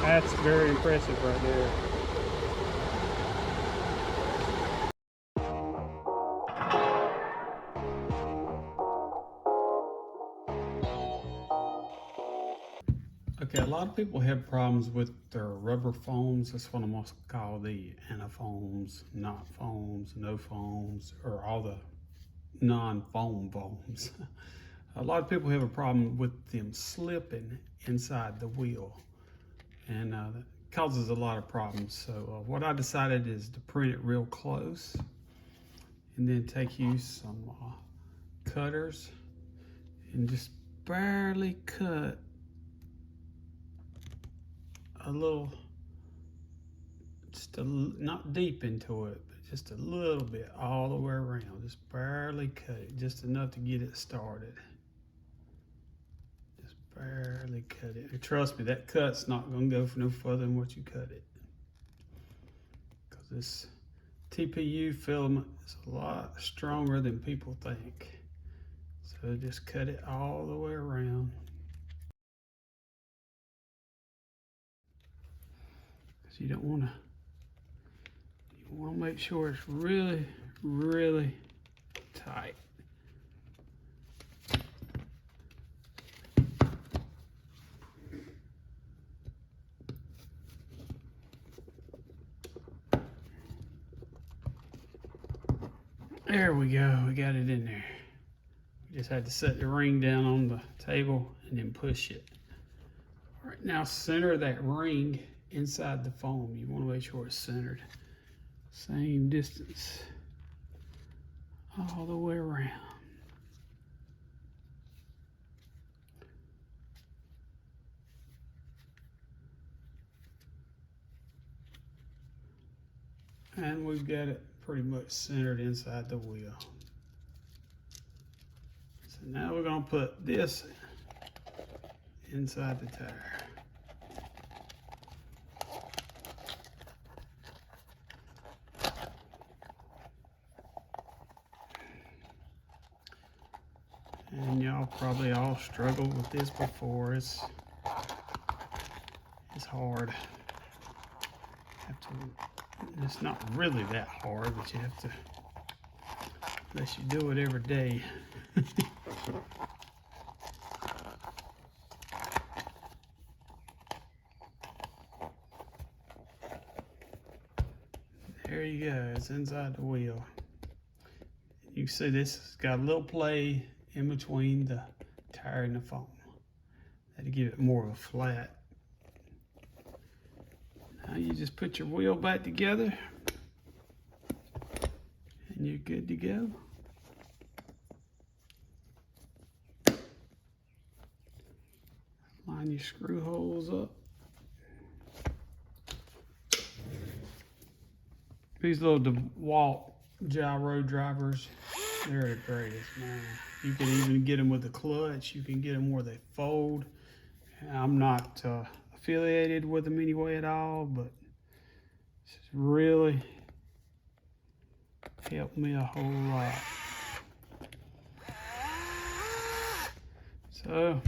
That's very impressive right there. Okay, a lot of people have problems with their rubber foams. That's what I'm going to call the NotFoams, NotFoams, NotFoams, or all the non-foam foams. A lot of people have a problem with them slipping inside the wheel, and that causes a lot of problems. So what I decided is to print it real close, and then take you some cutters and just barely cut a little, just not deep into it, but just a little bit all the way around. Just barely cut it, just enough to get it started. Just barely cut it. And trust me, that cut's not going to go for no further than what you cut it. Because this Tpu filament is a lot stronger than people think. So just cut it all the way around. Because you want to make sure it's really, really tight. There we go, we got it in there. We just had to set the ring down on the table and then push it. All right, now center that ring inside the foam. You want to make sure it's centered. Same distance all the way around. And we've got it pretty much centered inside the wheel. So now we're going to put this inside the tire. And y'all probably all struggled with this before. It's hard. It's not really that hard, but you have to, unless you do it every day. There you go, it's inside the wheel. You can see this has got a little play in between the tire and the foam. That'll give it more of a flat. Now you just put your wheel back together and you're good to go. Line your screw holes up. These little DeWalt gyro drivers, they're the greatest, man. You can even get them with the clutch. You can get them where they fold. I'm not affiliated with them anyway at all, but it's really helped me a whole lot. So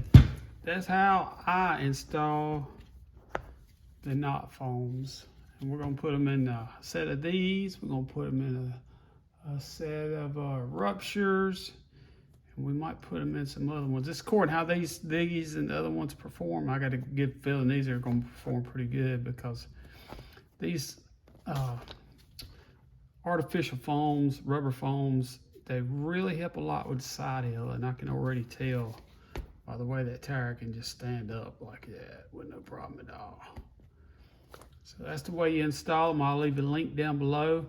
that's how I install the NotFoams. And we're going to put them in a set of these. We're going to put them in a set of ruptures. And we might put them in some other ones. Just according how these and the other ones perform, I got a good feeling these are going to perform pretty good, because these artificial foams, rubber foams, they really help a lot with the side hill. And I can already tell by the way that tire can just stand up like that with no problem at all. So that's the way you install them. I'll leave a link down below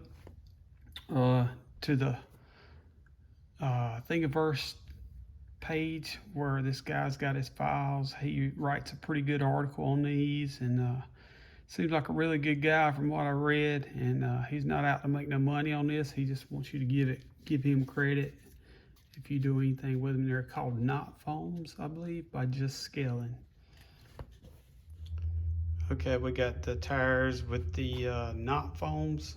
to the Thingiverse page where this guy's got his files. He writes a pretty good article on these, and seems like a really good guy from what I read. And he's not out to make no money on this. He just wants you to give him credit if you do anything with them. They're called NotFoams, I believe, by JustScalin. Okay, we got the tires with the NotFoams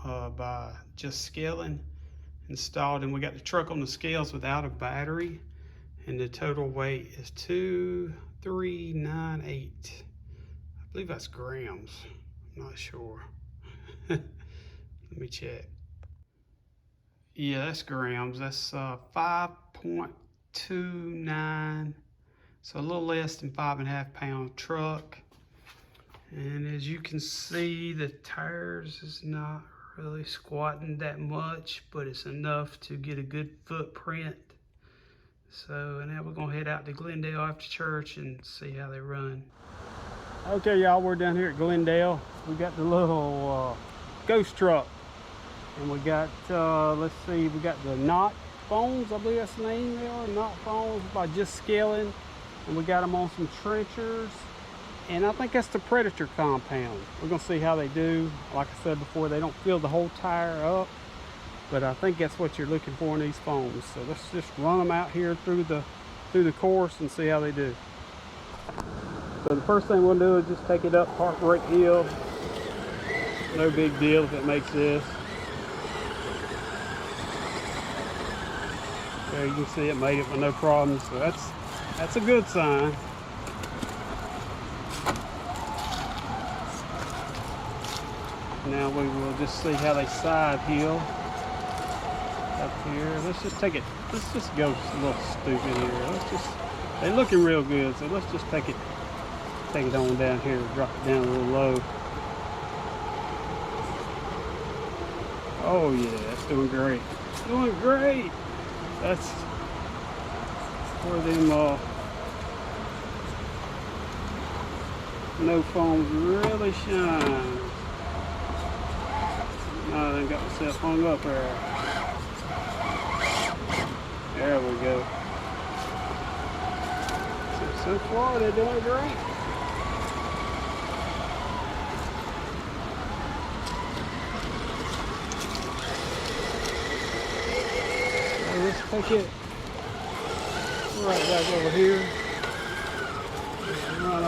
by JustScalin installed, and we got the truck on the scales without a battery, and the total weight is 2398. I believe that's grams. I'm not sure. Let me check. Yeah, that's grams. That's 5.29. So a little less than 5.5 pound truck. And as you can see, the tires is not really squatting that much, but it's enough to get a good footprint. So now we're gonna head out to Glendale after church and see how they run. Okay, y'all, we're down here at Glendale. We got the little ghost truck, and we got let's see, we got the NotFoams, I believe that's the name they are, NotFoams by JustScalin, and we got them on some trenchers. And I think that's the Predator compound. We're gonna see how they do. Like I said before, they don't fill the whole tire up, but I think that's what you're looking for in these foams. So let's just run them out here through the course and see how they do. So the first thing we'll do is just take it up Heartbreak Hill. No big deal if it makes this. There you can see it made it with no problems. So that's a good sign. Now we will just see how they side hill up here. Let's just take it. Let's just go a little stupid here. They're looking real good, so let's just take it on down here, drop it down a little low. Oh yeah, that's doing great. Doing great. That's where them NotFoams really shine. I done got myself hung up there. There we go. So far they're doing great. So let's take it right back over here. Run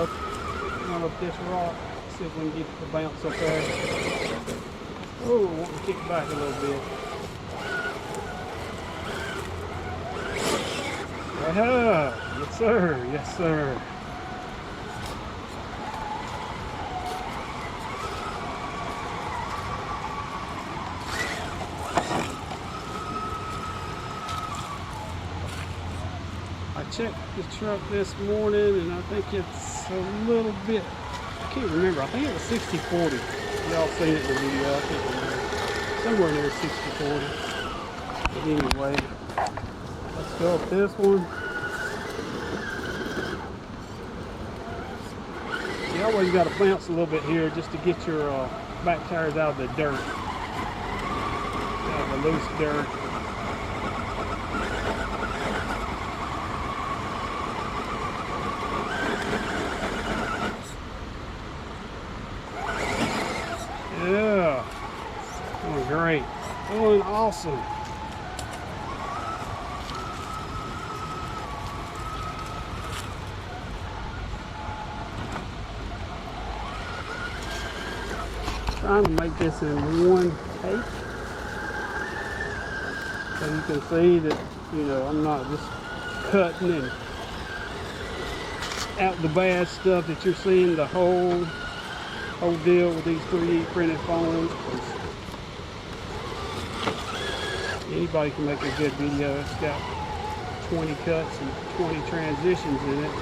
up this rock. See if we can get the bounce up there. Oh, I want to kick back a little bit. Yes sir, yes sir. I checked the truck this morning and I think it's a little bit, I can't remember, I think it was 60/40. Y'all seen it in the video, I can't remember. Somewhere near 60/40. But anyway, let's go up this one. You always got to bounce a little bit here just to get your back tires out of the dirt. Out of the loose dirt. Yeah, doing great, doing awesome. Trying to make this in one take, so you can see that, you know, I'm not just cutting and out the bad stuff that you're seeing the whole deal with these 3D printed foams. Anybody can make a good video. It's got 20 cuts and 20 transitions in it.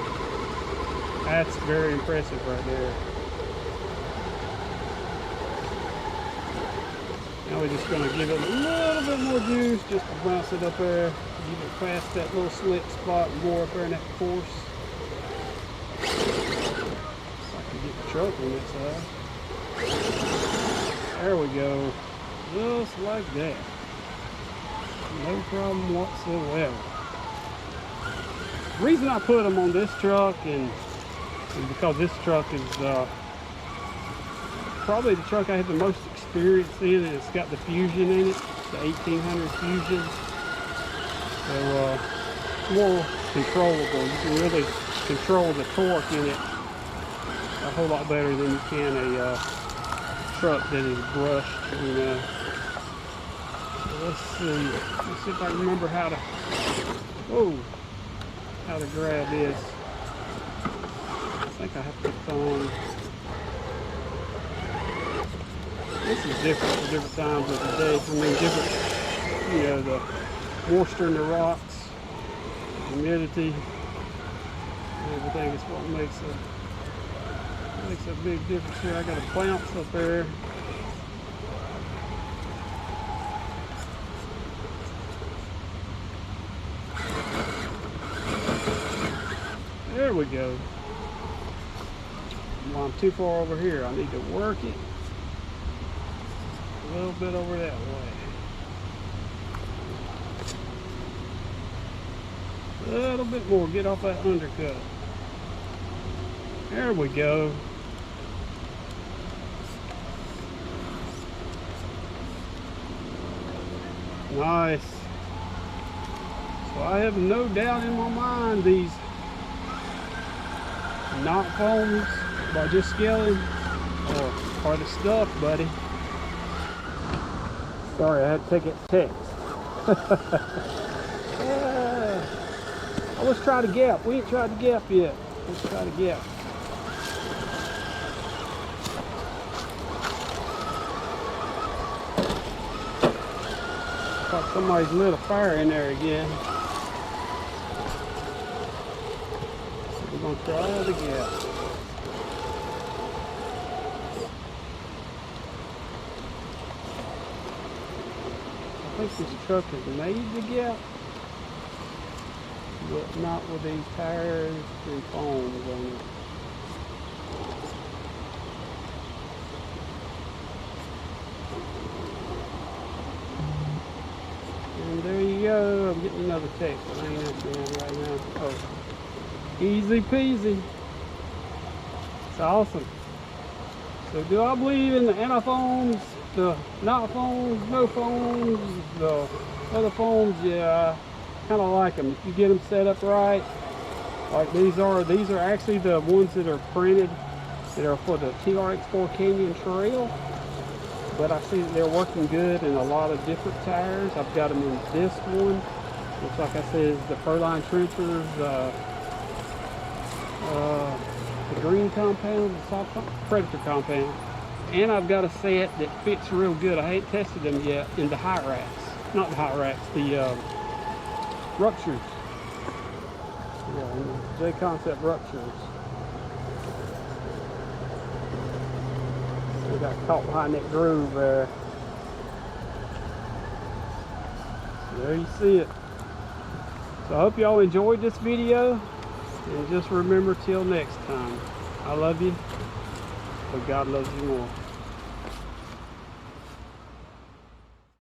That's very impressive right there. Now we're just going to give it a little bit more juice just to bounce it up there, get it past that little slick spot and go up there in that course. Get the truck on this side. There we go. Just like that. No problem whatsoever. The reason I put them on this truck is because this truck is probably the truck I have the most experience in, and it's got the Fusion in it, the 1800 Fusion. So it's more controllable. You can really control the torque in it a whole lot better than you can a truck that is brushed, you know. So let's see if I can remember how to grab this. I think I have to put on This is different for different times of the day. I mean, different, you know, the moisture in the rocks, humidity, everything is what makes a big difference here. I got a bounce up there. There we go. Well, I'm too far over here. I need to work it a little bit over that way. A little bit more. Get off that undercut. There we go. Nice. So I have no doubt in my mind these NotFoams by JustScalin are the stuff, buddy. Sorry, I had to take that text. Let's try the gap. We ain't tried the gap yet. Let's try the gap. Thought somebody's lit a fire in there again. We're gonna try the gap. I think this truck has made the gap, but not with these tires and foams on it. And there you go. I'm getting another text, but I ain't answering that right now. Oh, easy peasy. It's awesome. So do I believe in the NotFoams, the NotFoams, NotFoams, the other foams? Yeah, I kind of like them. If you get them set up right, like these are actually the ones that are printed that are for the TRX4 Canyon Trail. But I see that they're working good in a lot of different tires. I've got them in this one, which, like I said, is the Furline Trenchers, the green compound, the soft Predator compound. And I've got a set that fits real good. I ain't tested them yet in the high racks. Not the high racks, the ruptures. Yeah, J-Concept ruptures. We got caught behind that groove there. There you see it. So I hope y'all enjoyed this video. And just remember, till next time, I love you, but God loves you more.